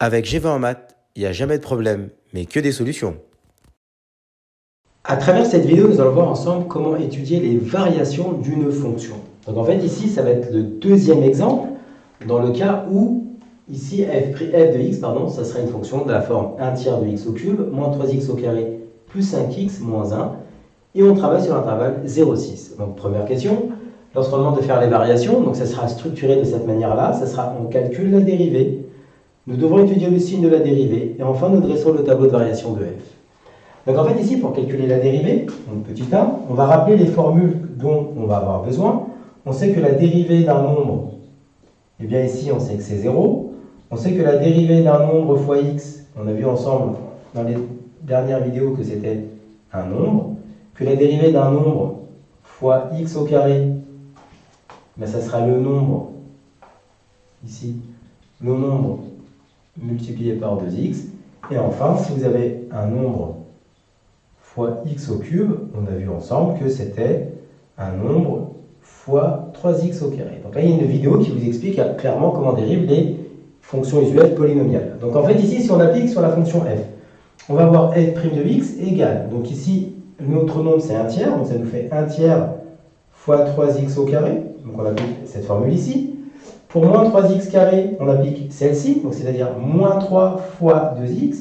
Avec G20 en maths, il n'y a jamais de problème, mais que des solutions. À travers cette vidéo, nous allons voir ensemble comment étudier les variations d'une fonction. Donc en fait, ici, ça va être le deuxième exemple, dans le cas où, ici, f de x, ça sera une fonction de la forme 1 tiers de x au cube, moins 3x au carré, plus 5x, moins 1. Et on travaille sur l'intervalle 0,6. Donc première question, lorsqu'on demande de faire les variations, donc ça sera structuré de cette manière-là, ça sera on calcule la dérivée, nous devons étudier le signe de la dérivée, et enfin nous dressons le tableau de variation de f. Donc en fait ici, pour calculer la dérivée, donc petit 1, on va rappeler les formules dont on va avoir besoin. On sait que la dérivée d'un nombre, eh bien ici on sait que c'est 0. On sait que la dérivée d'un nombre fois x, on a vu ensemble dans les dernières vidéos que c'était un nombre. Que la dérivée d'un nombre fois x au carré, ben ça sera le nombre, ici, le nombre multiplié par 2x. Et enfin, si vous avez un nombre fois x au cube, on a vu ensemble que c'était un nombre fois 3x au carré. Donc là, il y a une vidéo qui vous explique clairement comment dérivent les fonctions usuelles polynomiales. Donc en fait, ici, si on applique sur la fonction f, on va avoir f' de x égale, donc ici, notre nombre c'est 1 tiers, donc ça nous fait 1 tiers fois 3x au carré, donc on applique cette formule ici. Pour moins 3x carré, on applique celle-ci, donc c'est-à-dire moins 3 fois 2x.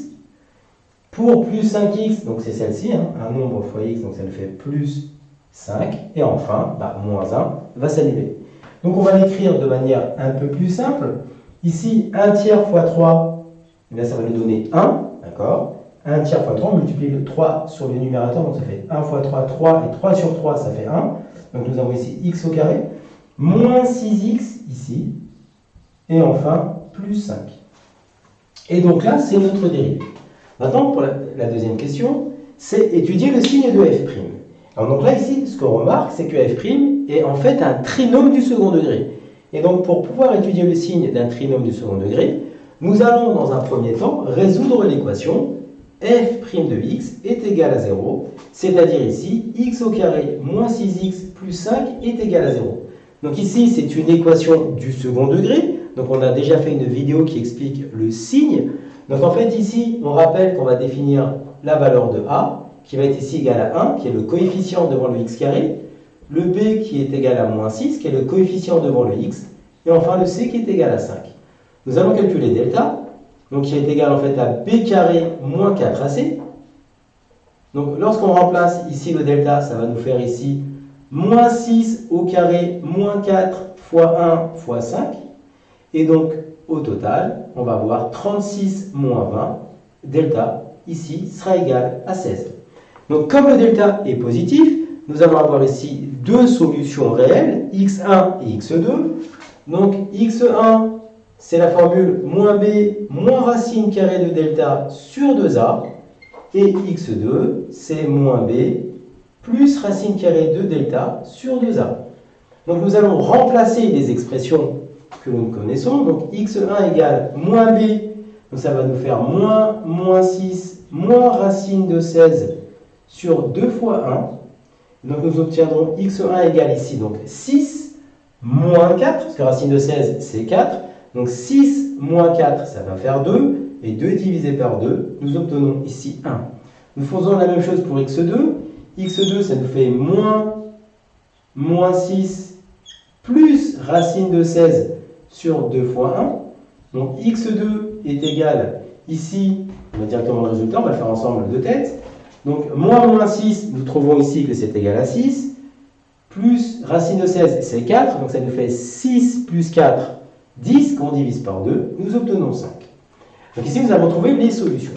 Pour plus 5x, donc c'est celle-ci, un nombre fois x, donc ça nous fait plus 5. Et enfin, moins 1 va s'annuler. Donc on va l'écrire de manière un peu plus simple. Ici, 1 tiers fois 3, eh bien, ça va nous donner 1, d'accord? 1 tiers fois 3, on multiplie le 3 sur le numérateur, donc ça fait 1 fois 3, 3, et 3 sur 3, ça fait 1. Donc nous avons ici x au carré, moins 6x ici, et enfin, plus 5. Et donc là, c'est notre dérivée. Maintenant, pour la deuxième question, c'est étudier le signe de f'. Alors donc là, ici, ce qu'on remarque, c'est que f' est en fait un trinôme du second degré. Et donc, pour pouvoir étudier le signe d'un trinôme du second degré, nous allons, dans un premier temps, résoudre l'équation f' de x est égal à 0, c'est-à-dire ici, x au carré moins 6x plus 5 est égal à 0. Donc ici, c'est une équation du second degré. Donc on a déjà fait une vidéo qui explique le signe. Donc en fait, ici, on rappelle qu'on va définir la valeur de a, qui va être ici égal à 1, qui est le coefficient devant le x carré, le b qui est égal à moins 6, qui est le coefficient devant le x, et enfin le c qui est égal à 5. Nous allons calculer delta, donc qui est égal en fait à b carré moins 4ac. Donc lorsqu'on remplace ici le delta, ça va nous faire ici moins 6 au carré moins 4 fois 1 fois 5. Et donc au total, on va avoir 36 moins 20. Delta, ici, sera égal à 16. Donc comme le delta est positif, nous allons avoir ici deux solutions réelles, x1 et x2. Donc x1, c'est la formule moins b moins racine carrée de delta sur 2a. Et x2, c'est moins b plus racine carrée de delta sur 2a. Donc nous allons remplacer les expressions que nous connaissons. Donc x1 égale moins b, donc ça va nous faire moins 6 moins racine de 16 sur 2 fois 1. Donc nous obtiendrons x1 égale ici donc 6 moins 4, parce que racine de 16 c'est 4. Donc 6 moins 4, ça va faire 2. Et 2 divisé par 2, nous obtenons ici 1. Nous faisons la même chose pour x2. x2, ça nous fait moins 6 plus racine de 16 sur 2 fois 1. Donc x2 est égal, ici, on va directement le résultat, on va le faire ensemble de tête. Donc moins 6, nous trouvons ici que c'est égal à 6. Plus racine de 16, c'est 4. Donc ça nous fait 6 plus 4, 10, qu'on divise par 2, nous obtenons 5. Donc ici, nous avons trouvé les solutions.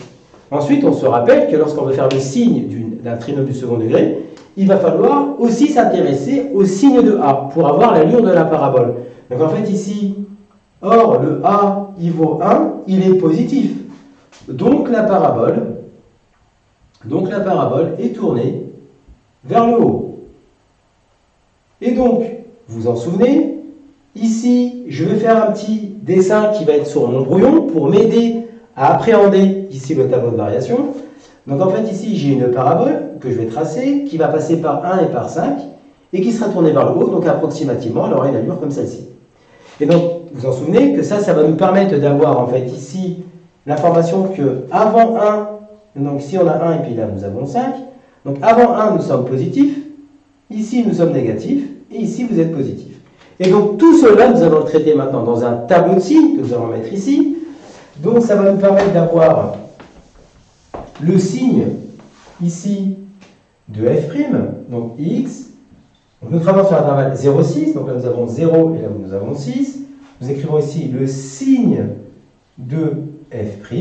Ensuite, on se rappelle que lorsqu'on veut faire le signe d'un trinôme du second degré, il va falloir aussi s'intéresser au signe de a pour avoir l'allure de la parabole. Donc en fait ici, or le a il vaut 1, il est positif. Donc la parabole est tournée vers le haut. Et donc, vous en souvenez, ici, je vais faire un petit dessin qui va être sur mon brouillon pour m'aider à appréhender ici le tableau de variation. Donc en fait ici, j'ai une parabole que je vais tracer qui va passer par 1 et par 5 et qui sera tournée vers le haut, donc approximativement, elle aura une allure comme celle-ci. Et donc, vous en souvenez que ça va nous permettre d'avoir en fait ici l'information que avant 1, donc ici on a 1 et puis là nous avons 5, donc avant 1 nous sommes positifs, ici nous sommes négatifs, et ici vous êtes positif. Et donc tout cela, nous allons le traiter maintenant dans un tableau de signes que nous allons mettre ici. Donc ça va nous permettre d'avoir le signe ici de f', donc x. Donc nous travaillons sur l'intervalle 0,6, donc là nous avons 0 et là nous avons 6. Nous écrivons ici le signe de f'.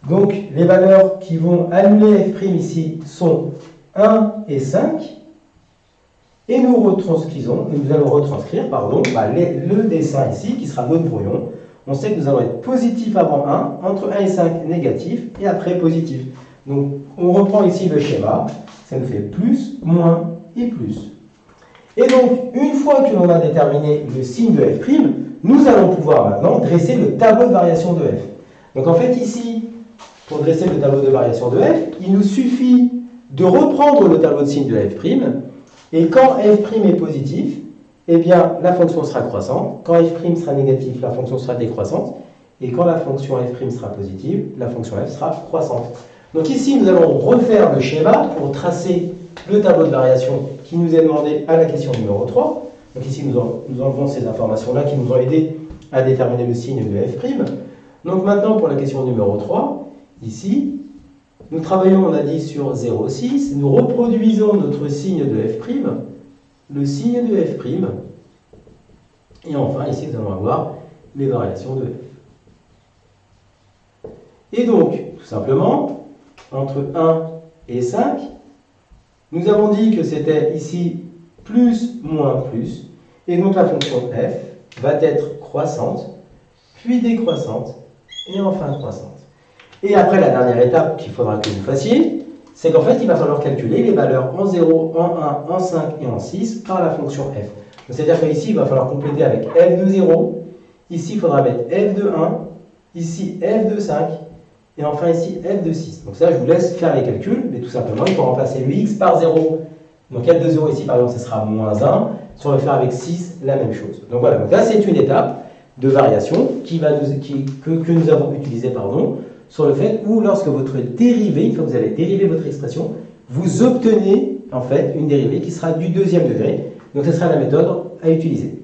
Donc les valeurs qui vont annuler f' ici sont 1 et 5. Et nous allons retranscrire le dessin ici, qui sera notre brouillon. On sait que nous allons être positif avant 1, entre 1 et 5 négatif, et après positif. Donc on reprend ici le schéma, ça nous fait plus, moins et plus. Et donc, une fois que l'on a déterminé le signe de f', nous allons pouvoir maintenant dresser le tableau de variation de f. Donc en fait ici, pour dresser le tableau de variation de f, il nous suffit de reprendre le tableau de signe de f', et quand f' est positif, eh bien la fonction sera croissante. Quand f' sera négatif, la fonction sera décroissante. Et quand la fonction f' sera positive, la fonction f sera croissante. Donc ici, nous allons refaire le schéma pour tracer le tableau de variation qui nous est demandé à la question numéro 3. Donc ici, nous enlevons ces informations-là qui nous ont aidé à déterminer le signe de f'. Donc maintenant, pour la question numéro 3, ici, nous travaillons, on a dit, sur 0,6. Nous reproduisons notre signe de f', le signe de f'. Et enfin, ici, nous allons avoir les variations de f. Et donc, tout simplement, entre 1 et 5, nous avons dit que c'était ici plus, moins, plus. Et donc, la fonction f va être croissante, puis décroissante, et enfin croissante. Et après, la dernière étape qu'il faudra que vous fassiez, c'est qu'en fait, il va falloir calculer les valeurs en 0, en 1, en 5 et en 6 par la fonction f. C'est-à-dire qu'ici, il va falloir compléter avec f de 0. Ici, il faudra mettre f de 1. Ici, f de 5. Et enfin, ici, f de 6. Donc ça, je vous laisse faire les calculs. Mais tout simplement, il faut remplacer le x par 0. Donc f de 0 ici, par exemple, ce sera moins 1. Si on veut faire avec 6, la même chose. Donc voilà, donc là, c'est une étape de variation que nous avons utilisée, sur le fait où lorsque votre dérivée, une fois que vous allez dériver votre expression, vous obtenez en fait une dérivée qui sera du deuxième degré. Donc ce sera la méthode à utiliser.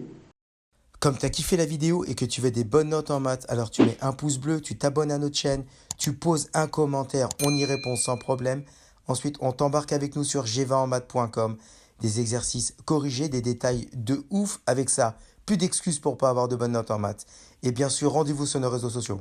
Comme tu as kiffé la vidéo et que tu veux des bonnes notes en maths, alors tu mets un pouce bleu, tu t'abonnes à notre chaîne, tu poses un commentaire, on y répond sans problème. Ensuite, on t'embarque avec nous sur g20enmaths.com. Des exercices corrigés, des détails de ouf avec ça. Plus d'excuses pour pas avoir de bonnes notes en maths. Et bien sûr, rendez-vous sur nos réseaux sociaux.